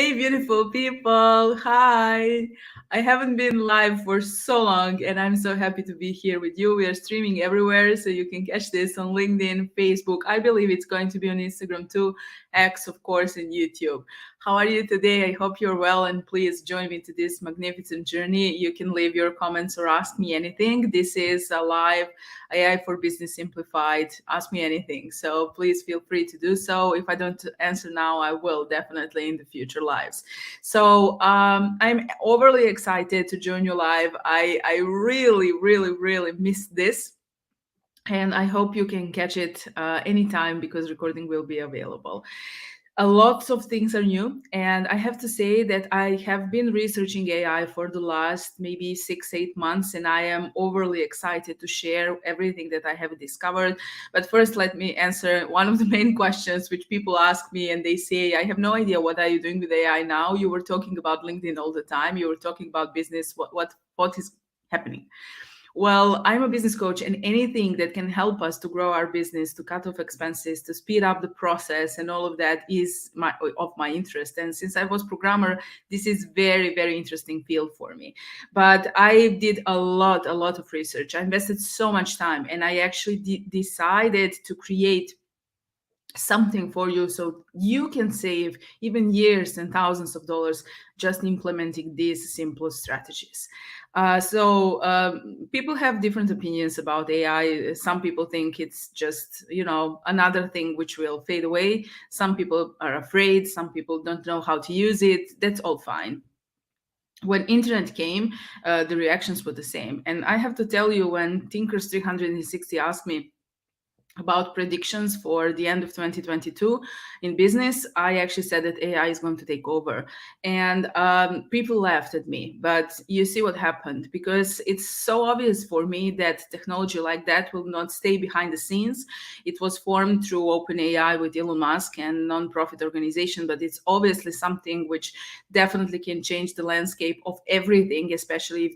Hey, beautiful people. Hi. I haven't been live for so long, and I'm so happy to be here with you. We are streaming everywhere, so you can catch this on LinkedIn, Facebook. I believe it's going to be on Instagram too, X, of course, and YouTube. How are you today? I hope you're well, and please join me to this magnificent journey. You can leave your comments or ask me anything. This is a live AI for Business Simplified. Ask me anything. So please feel free to do so. If I don't answer now, I will definitely in the future lives. So I'm overly excited to join you live. I really, really, really missed this. And I hope you can catch it anytime because recording will be available. A lot of things are new, and I have to say that I have been researching AI for the last maybe 6 8 months, and I am overly excited to share everything that I have discovered. But first, let me answer one of the main questions which people ask me, and they say, I have no idea, what are you doing with AI now? You were talking about LinkedIn all the time, you were talking about business. What is happening? Well, I'm a business coach, and anything that can help us to grow our business, to cut off expenses, to speed up the process, and all of that is of my interest. And since I was programmer, this is very, very interesting field for me. But I did a lot of research. I invested so much time, and I actually decided to create something for you so you can save even years and thousands of dollars just implementing these simple strategies. People have different opinions about AI. Some people think it's just, another thing which will fade away. Some people are afraid. Some people don't know how to use it. That's all fine. When internet came, the reactions were the same. And I have to tell you, when Thinkers 360 asked me about predictions for the end of 2022 in business, I actually said that AI is going to take over. And people laughed at me. But you see what happened, because it's so obvious for me that technology like that will not stay behind the scenes. It was formed through OpenAI with Elon Musk and non-profit organization, but it's obviously something which definitely can change the landscape of everything, especially if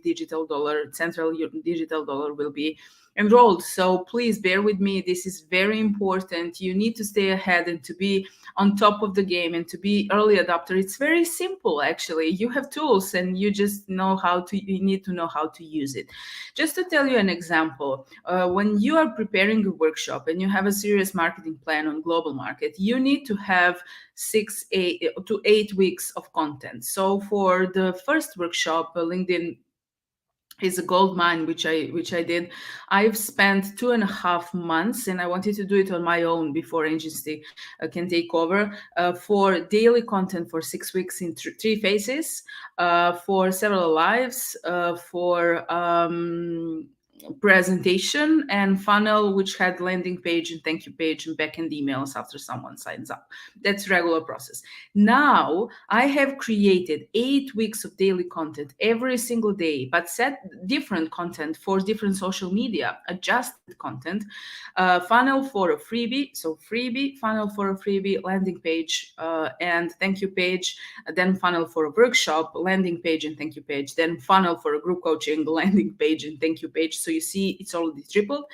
central digital dollar will be enrolled. So please bear with me. This is very important. You need to stay ahead and to be on top of the game and to be early adopter. It's very simple, actually. You have tools and you just you need to know how to use it. Just to tell you an example, when you are preparing a workshop and you have a serious marketing plan on global market, you need to have 6 to 8 weeks of content. So for the first workshop, LinkedIn is a gold mine, which I did. I've spent 2.5 months, and I wanted to do it on my own before agency can take over, for daily content for 6 weeks in three phases, for several lives, for presentation and funnel, which had landing page and thank you page and backend emails after someone signs up. That's regular process. Now I have created 8 weeks of daily content every single day, but set different content for different social media, adjusted content, funnel for a freebie, so freebie, funnel for a freebie, landing page, and thank you page, then funnel for a workshop, landing page and thank you page, then funnel for a group coaching, landing page and thank you page. So you see it's already tripled.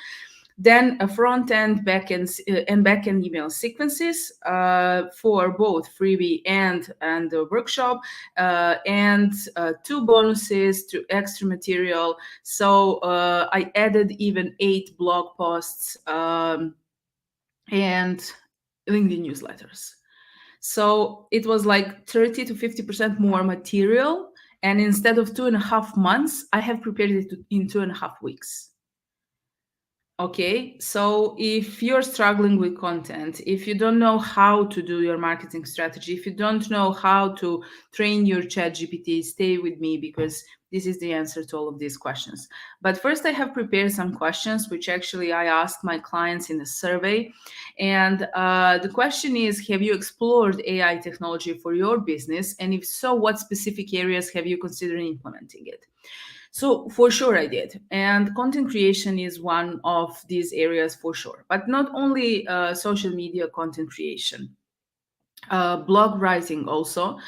Then a front end, back end, and back end email sequences for both freebie and the workshop, and 2 bonuses to extra material. So I added even 8 blog posts and LinkedIn newsletters. So it was like 30 to 50% more material. And instead of 2.5 months, I have prepared it in 2.5 weeks. Okay, so if you're struggling with content, if you don't know how to do your marketing strategy, if you don't know how to train your chat GPT, stay with me because this is the answer to all of these questions. But first, I have prepared some questions, which actually I asked my clients in a survey. And the question is, have you explored AI technology for your business? And if so, what specific areas have you considered implementing it? So for sure I did. And content creation is one of these areas for sure, but not only social media content creation. Blog writing also,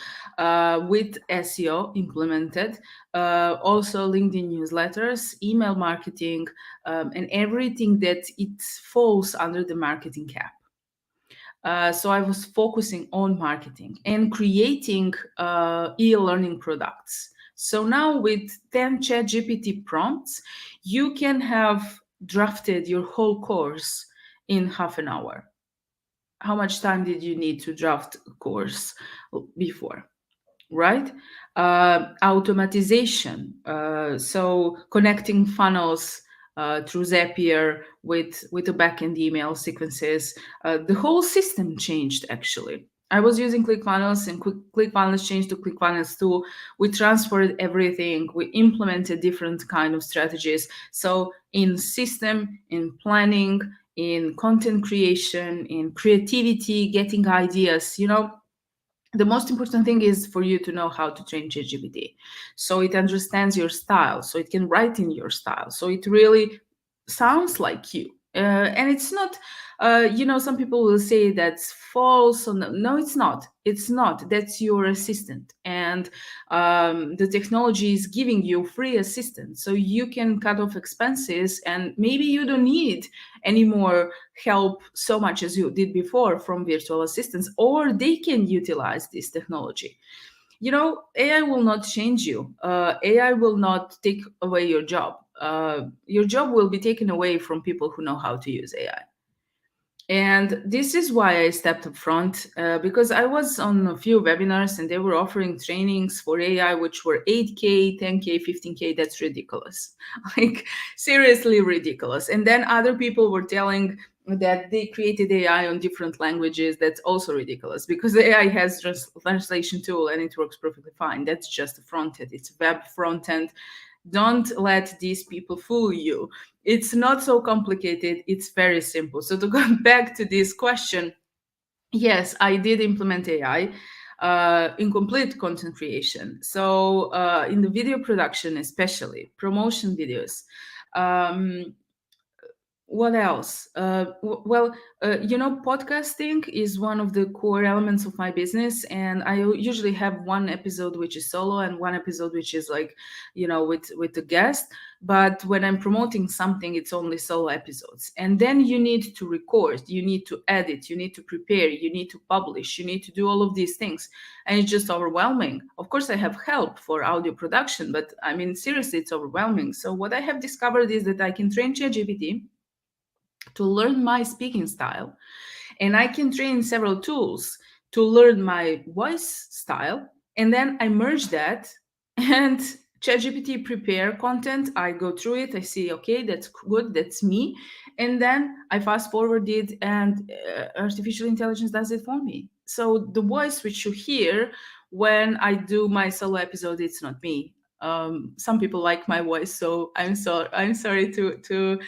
with SEO implemented, also LinkedIn newsletters, email marketing, and everything that it falls under the marketing cap. So I was focusing on marketing and creating e-learning products. So now with 10 ChatGPT prompts, you can have drafted your whole course in half an hour. How much time did you need to draft a course before? Right? Automatization, so connecting funnels through Zapier with the backend email sequences. The whole system changed actually. I was using ClickFunnels and ClickFunnels changed to ClickFunnels 2. We transferred everything. We implemented different kind of strategies. So in system, in planning, in content creation, in creativity, getting ideas, the most important thing is for you to know how to train ChatGPT. So it understands your style, so it can write in your style, so it really sounds like you. And it's not, some people will say that's false. Or no, no, it's not. It's not. That's your assistant. And the technology is giving you free assistant. So you can cut off expenses and maybe you don't need any more help so much as you did before from virtual assistants, or they can utilize this technology. AI will not change you. AI will not take away your job. Your job will be taken away from people who know how to use AI. And this is why I stepped up front, because I was on a few webinars and they were offering trainings for AI, which were 8K, 10K, 15K. That's ridiculous. Like, seriously ridiculous. And then other people were telling that they created AI on different languages. That's also ridiculous because AI has just translation tool and it works perfectly fine. That's just a front end. It's web front end. Don't let these people fool you. It's not so complicated. It's very simple. So to go back to this question, yes, I did implement AI in complete content creation. So in the video production, especially promotion videos. Um, what else? Podcasting is one of the core elements of my business, and I usually have one episode which is solo and one episode which is like, with the guest. But when I'm promoting something, it's only solo episodes, and then you need to record, you need to edit, you need to prepare, you need to publish, you need to do all of these things, and it's just overwhelming. Of course, I have help for audio production, but I mean, seriously, it's overwhelming. So what I have discovered is that I can train ChatGPT to learn my speaking style. And I can train several tools to learn my voice style. And then I merge that and ChatGPT prepare content. I go through it. I see, okay, that's good. That's me. And then I fast forward it and artificial intelligence does it for me. So the voice which you hear when I do my solo episode, it's not me. Some people like my voice, so I'm sorry to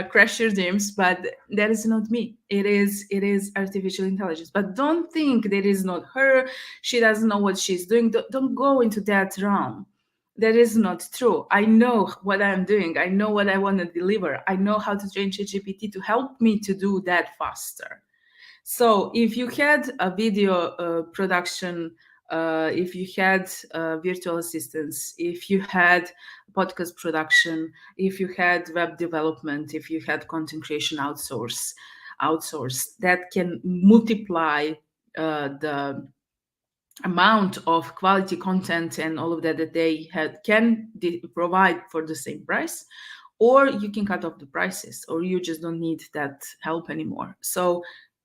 crash your dreams, but that is not me. It is artificial intelligence. But don't think that is not her. She doesn't know what she's doing. Don't go into that realm. That is not true. I know what I'm doing. I know what I want to deliver. I know how to train ChatGPT to help me to do that faster. So if you had a video production, if you had virtual assistants, if you had podcast production, if you had web development, if you had content creation outsource, that can multiply the amount of quality content and all of that they can provide for the same price, or you can cut off the prices, or you just don't need that help anymore. So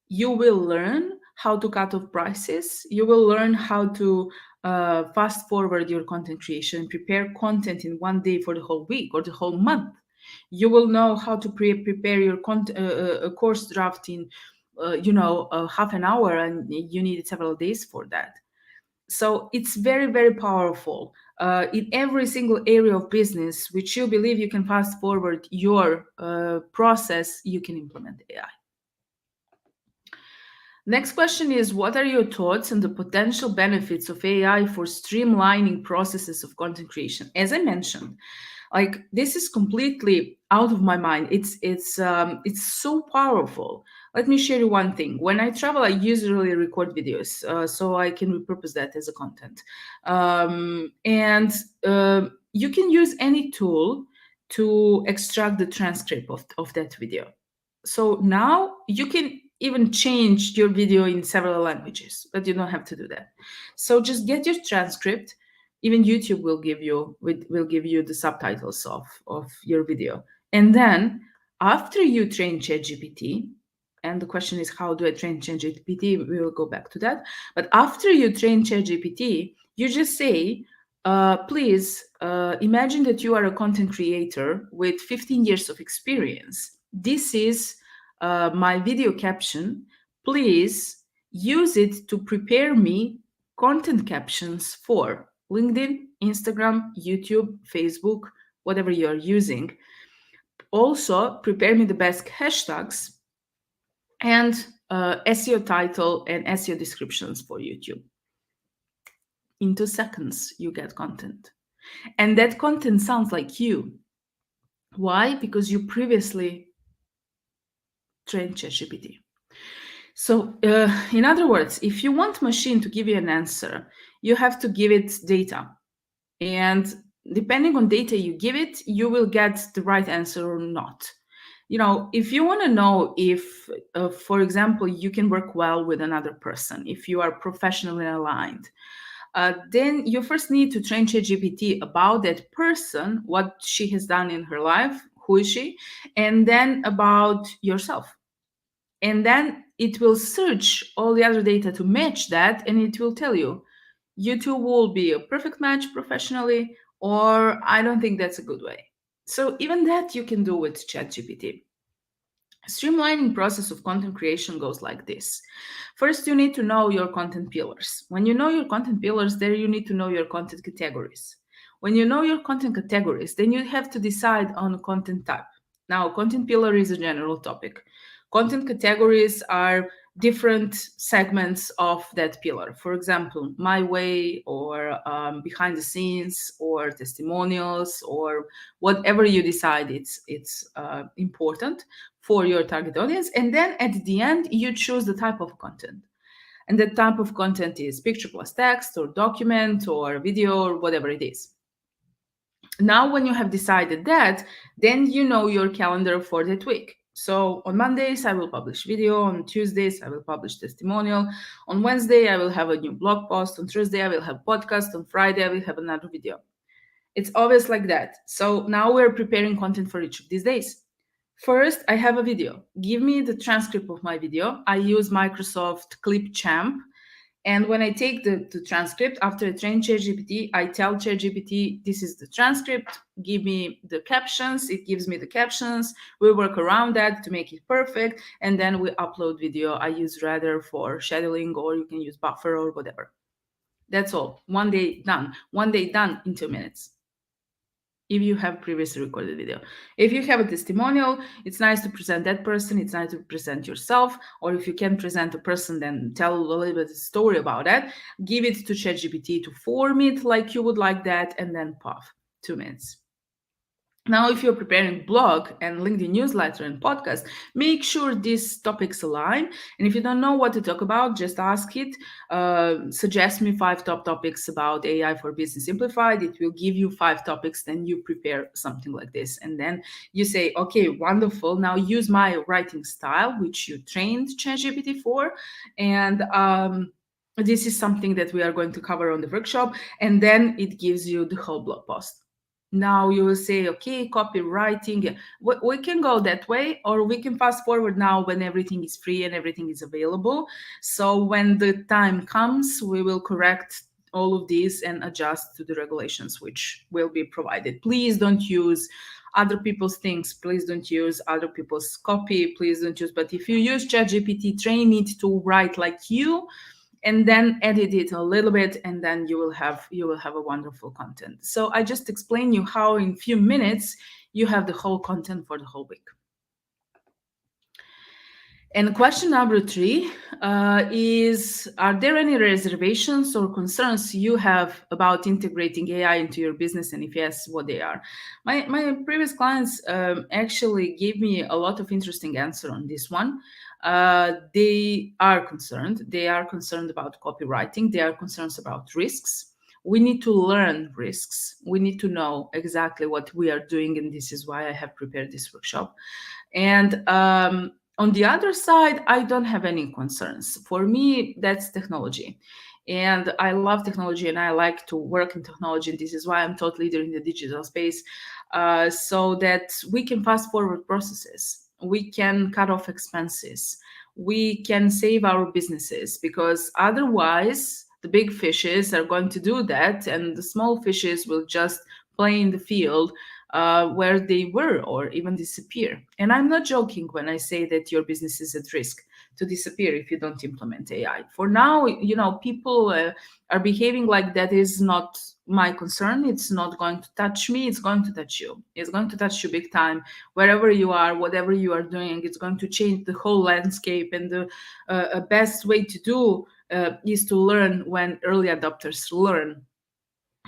you will learn how to cut off prices. You will learn how to fast forward your content creation, prepare content in one day for the whole week or the whole month. You will know how to prepare your course draft in half an hour, and you need several days for that. So it's very, very powerful. In every single area of business which you believe you can fast forward your process, you can implement AI. Next question is, what are your thoughts on the potential benefits of AI for streamlining processes of content creation? As I mentioned, like, this is completely out of my mind. It's so powerful. Let me share you one thing. When I travel, I usually record videos, so I can repurpose that as a content. And you can use any tool to extract the transcript of that video. So now you can even change your video in several languages, but you don't have to do that. So just get your transcript. Even YouTube will give you the subtitles of your video. And then after you train ChatGPT, and the question is, how do I train ChatGPT? We will go back to that. But after you train ChatGPT, you just say, please imagine that you are a content creator with 15 years of experience. This is my video caption. Please use it to prepare me content captions for LinkedIn, Instagram, YouTube, Facebook, whatever you are using. Also, prepare me the best hashtags and SEO title and SEO descriptions for YouTube. In 2 seconds, you get content. And that content sounds like you. Why? Because you previously trained ChatGPT. So, in other words, if you want machine to give you an answer, you have to give it data. And depending on data you give it, you will get the right answer or not. You know, if you want to know if, for example, you can work well with another person, if you are professionally aligned, then you first need to train ChatGPT about that person, what she has done in her life, who is she, and then about yourself. And then it will search all the other data to match that, and it will tell you, you two will be a perfect match professionally, or I don't think that's a good way. So even that you can do with ChatGPT. Streamlining process of content creation goes like this. First, you need to know your content pillars. When you know your content pillars, there you need to know your content categories. When you know your content categories, then you have to decide on a content type. Now, content pillar is a general topic. Content categories are different segments of that pillar. For example, my way, or behind the scenes, or testimonials, or whatever you decide it's important for your target audience. And then at the end, you choose the type of content. And the type of content is picture plus text, or document, or video, or whatever it is. Now, when you have decided that, then you know your calendar for that week. So on Mondays, I will publish video. On Tuesdays, I will publish testimonial. On Wednesday, I will have a new blog post. On Thursday, I will have podcast. On Friday, I will have another video. It's always like that. So now we're preparing content for each of these days. First, I have a video. Give me the transcript of my video. I use Microsoft Clipchamp. And when I take the transcript, after I train ChatGPT, I tell ChatGPT, this is the transcript, give me the captions. It gives me the captions. We work around that to make it perfect. And then we upload video. I use Radar for scheduling, or you can use Buffer or whatever. That's all. One day done. One day done in 2 minutes. If you have previously recorded video. If you have a testimonial, it's nice to present that person, it's nice to present yourself, or if you can present a person, then tell a little bit of story about that. Give it to ChatGPT to form it like you would like that, and then puff, 2 minutes. Now, if you're preparing blog and LinkedIn newsletter and podcast, make sure these topics align. And if you don't know what to talk about, just ask it. Suggest me 5 top topics about AI for Business Simplified. It will give you 5 topics. Then you prepare something like this. And then you say, okay, wonderful. Now use my writing style, which you trained ChatGPT for. And this is something that we are going to cover on the workshop. And then it gives you the whole blog post. Now you will say, okay, copywriting. We can go that way, or we can fast forward now when everything is free and everything is available. So when the time comes, we will correct all of these and adjust to the regulations which will be provided. Please don't use other people's things. Please don't use other people's copy. Please don't use, but if you use ChatGPT, train it to write like you, and then edit it a little bit, and then you will have a wonderful content. So I just explained you how in few minutes you have the whole content for the whole week. And question number 3 is, are there any reservations or concerns you have about integrating AI into your business? And if yes, what they are? My previous clients actually gave me a lot of interesting answer on this one. They are concerned. They are concerned about copywriting. They are concerned about risks. We need to learn risks. We need to know exactly what we are doing, and this is why I have prepared this workshop. And On the other side, I don't have any concerns. For me, that's technology. And I love technology and I like to work in technology. And this is why I'm thought leader in the digital space, so that we can fast forward processes. We can cut off expenses. We can save our businesses, because otherwise the big fishes are going to do that and the small fishes will just play in the field where they were, or even disappear. And I'm not joking when I say that your business is at risk to disappear if you don't implement AI. For now, people are behaving like that is not my concern. It's not going to touch me. It's going to touch you. It's going to touch you big time. Wherever you are, whatever you are doing, it's going to change the whole landscape. And the best way to do is to learn when early adopters learn,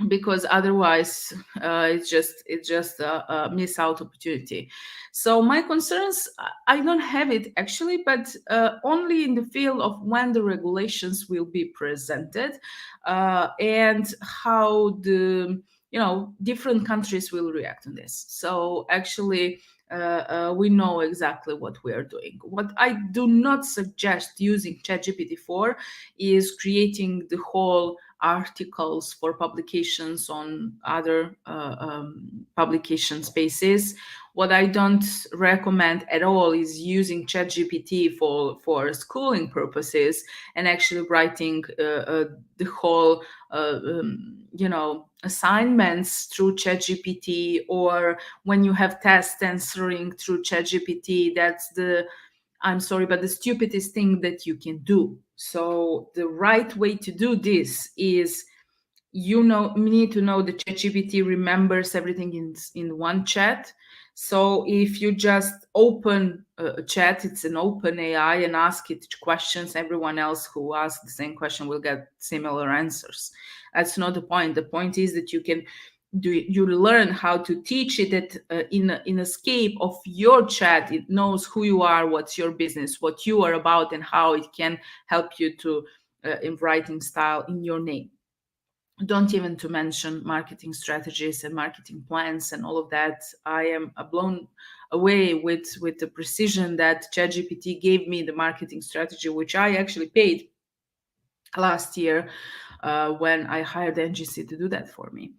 because otherwise it's just a miss out opportunity. So my concerns, I don't have it actually, but only in the field of when the regulations will be presented, and how the different countries will react on this. So actually, we know exactly what we are doing. What I do not suggest using ChatGPT for is creating the whole articles for publications on other publication spaces. What I don't recommend at all is using ChatGPT for schooling purposes and actually writing the whole assignments through ChatGPT, or when you have tests answering through ChatGPT. That's the, I'm sorry, but the stupidest thing that you can do. So the right way to do this is, we need to know that ChatGPT remembers everything in one chat. So if you just open a chat, it's an open AI, and ask it questions, everyone else who asks the same question will get similar answers. That's not the point. The point is that you learn how to teach it that in a scape of your chat, it knows who you are, what's your business, what you are about, and how it can help you to in writing style in your name. Don't even to mention marketing strategies and marketing plans and all of that. I am blown away with the precision that ChatGPT gave me the marketing strategy, which I actually paid last year when I hired NGC to do that for me.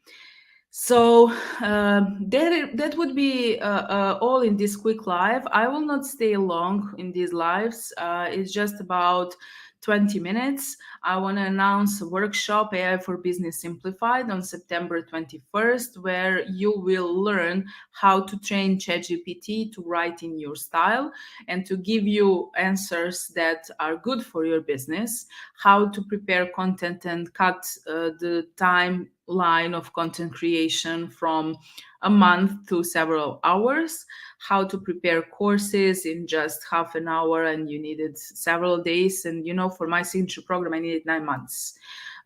So that would be all in this quick live. I will not stay long in these lives. It's just about 20 minutes. I want to announce a workshop, AI for Business Simplified, on September 21st, where you will learn how to train ChatGPT to write in your style and to give you answers that are good for your business, how to prepare content and cut the timeline of content creation from a month to several hours, how to prepare courses in just half an hour and you needed several days. And for my signature program, I needed 9 months.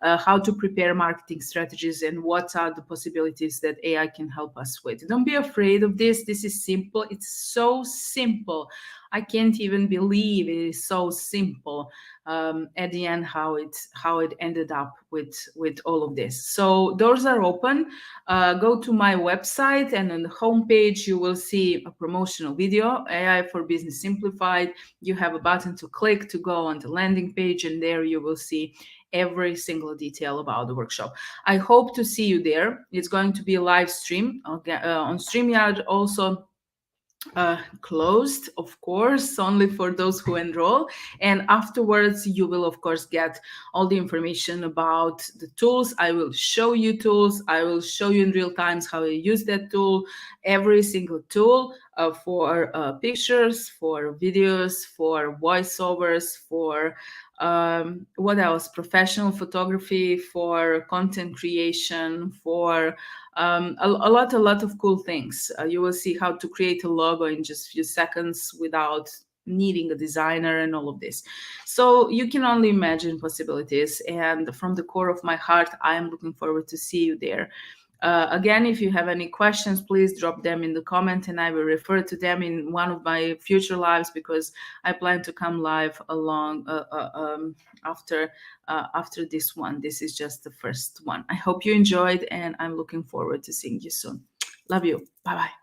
How to prepare marketing strategies and what are the possibilities that AI can help us with. Don't be afraid of this. This is simple. It's so simple. I can't even believe it is so simple. At the end, how it ended up with all of this. So doors are open. Go to my website, and on the homepage you will see a promotional video, AI for Business Simplified. You have a button to click to go on the landing page, and there you will see every single detail about the workshop. I hope to see you there. It's going to be a live stream on StreamYard also. Closed, of course, only for those who enroll. And afterwards, you will, of course, get all the information about the tools. I will show you tools. I will show you in real time how you use that tool, every single tool for pictures, for videos, for voiceovers, for what else? Professional photography, for content creation, for a lot of cool things. You will see how to create a logo in just a few seconds without needing a designer and all of this. So you can only imagine possibilities. And from the core of my heart, I am looking forward to see you there. Again, if you have any questions, please drop them in the comment and I will refer to them in one of my future lives, because I plan to come live along after this one. This is just the first one. I hope you enjoyed and I'm looking forward to seeing you soon. Love you. Bye-bye.